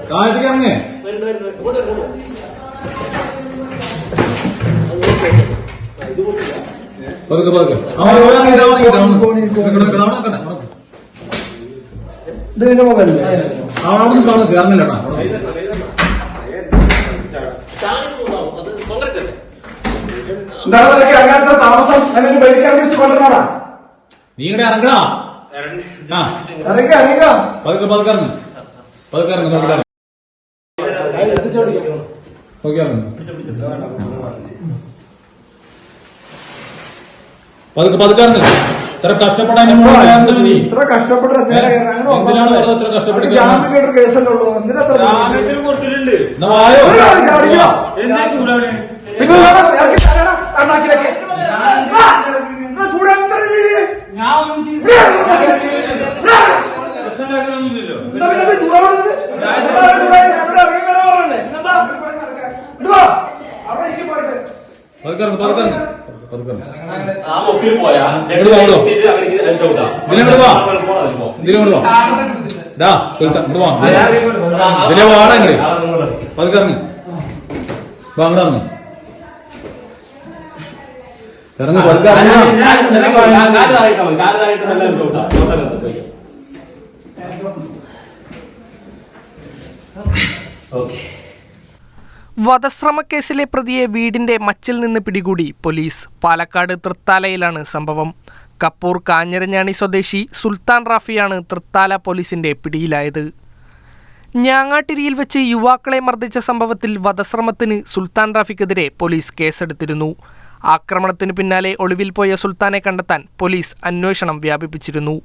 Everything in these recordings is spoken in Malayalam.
താഴത്തേക്ക് ഇറങ്ങ്. പതുക്കെ പതുക്കെ അവിടെ നിന്ന് കാണുക ഇറങ്ങില്ലടാ. അങ്ങനത്തെ താമസം അല്ലെങ്കിൽ ബൈക്കാർ വെച്ച് കൊണ്ടുവരണോടാ. നീ ഇങ്ങടെ ഇറങ്ങടാ. പതുക്കെ പതുക്കെ ഇറങ്ങ്. പതുക്കെ ഇറങ്ങ്. നോക്കി ഇറങ്ങ്. പതുക്കെ പതുക്കെ ഇറങ്ങ്. ഇത്ര കഷ്ടപ്പെടാൻ നീ ഇത്ര കഷ്ടപ്പെട്ട എന്തിനാണ് ഇത്ര കഷ്ടപ്പെടുക? ജാമ്യം കേസല്ലേ ഉള്ളൂ. എന്തിനാ കൊടുത്തിട്ടുണ്ട്. പതുക്കറങ്ങ് പതുക്കറങ്ങ് പതുക്കറങ്ങ്. ഇതിലെ വാടങ്ങട് പതുക്കറങ്ങ്. അങ്ങോട്ടിറങ്ങ്. ഇറങ്ങി പതുക്കറങ്ങ. വധശ്രമക്കേസിലെ പ്രതിയെ വീടിന്റെ മച്ചിൽ നിന്ന് പിടികൂടി പോലീസ്. പാലക്കാട് തൃത്താലയിലാണ് സംഭവം. കപ്പൂർ കാഞ്ഞിരഞ്ഞാണി സ്വദേശി സുൽത്താൻ റാഫിയാണ് തൃത്താല പോലീസിന്റെ പിടിയിലായത്. ഞാങ്ങാട്ടിരിയിൽ വെച്ച് യുവാക്കളെ മർദ്ദിച്ച സംഭവത്തിൽ വധശ്രമത്തിന് സുൽത്താൻ റാഫിക്കെതിരെ പോലീസ് കേസെടുത്തിരുന്നു. ആക്രമണത്തിന് പിന്നാലെ ഒളിവിൽ പോയ സുൽത്താനെ കണ്ടെത്താൻ പോലീസ് അന്വേഷണം വ്യാപിപ്പിച്ചിരുന്നു.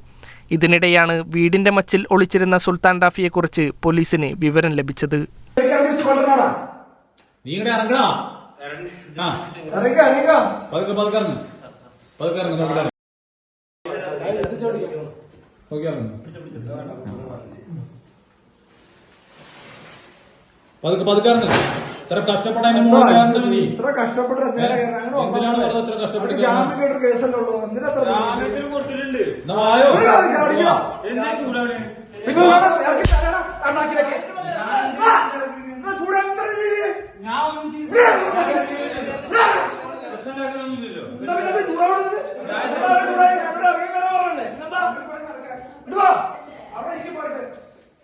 ഇതിനിടെയാണ് വീടിന്റെ മച്ചിൽ ഒളിച്ചിരുന്ന സുൽത്താൻ റാഫിയെക്കുറിച്ച് പോലീസിന് വിവരം ലഭിച്ചത്. നീ ഇങ്ങടെ ഇറങ്ങടാ. പതുക്കെ പതുക്കെ ഇറങ്ങ്. പതുക്കെ ഇറങ്ങ്. നോക്കി ഇറങ്ങ്. പതുക്കെ പതുക്കെ ഇറങ്ങ്. ഇത്ര കഷ്ടപ്പെടാൻ ഇത്ര കഷ്ടപ്പെട്ട എന്തിനാണ് ഇത്ര കഷ്ടപ്പെടുക? ജാമ്യം കേസല്ലേ ഉള്ളൂ. എന്തിനാ കൊടുത്തിട്ടുണ്ട്.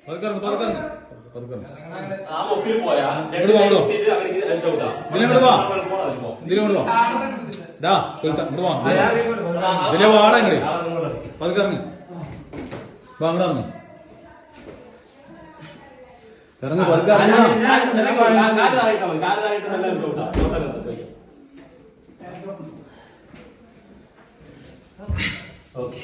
പതുക്കറങ്ങ് പതുക്കറങ്ങ് പതുക്കറങ്ങ്. ഇതിലെ വാടങ്ങട് പതുക്കറങ്ങ്. അങ്ങോട്ടിറങ്ങ്. ഇറങ്ങി പതുക്കറങ്ങ. ഓക്കെ.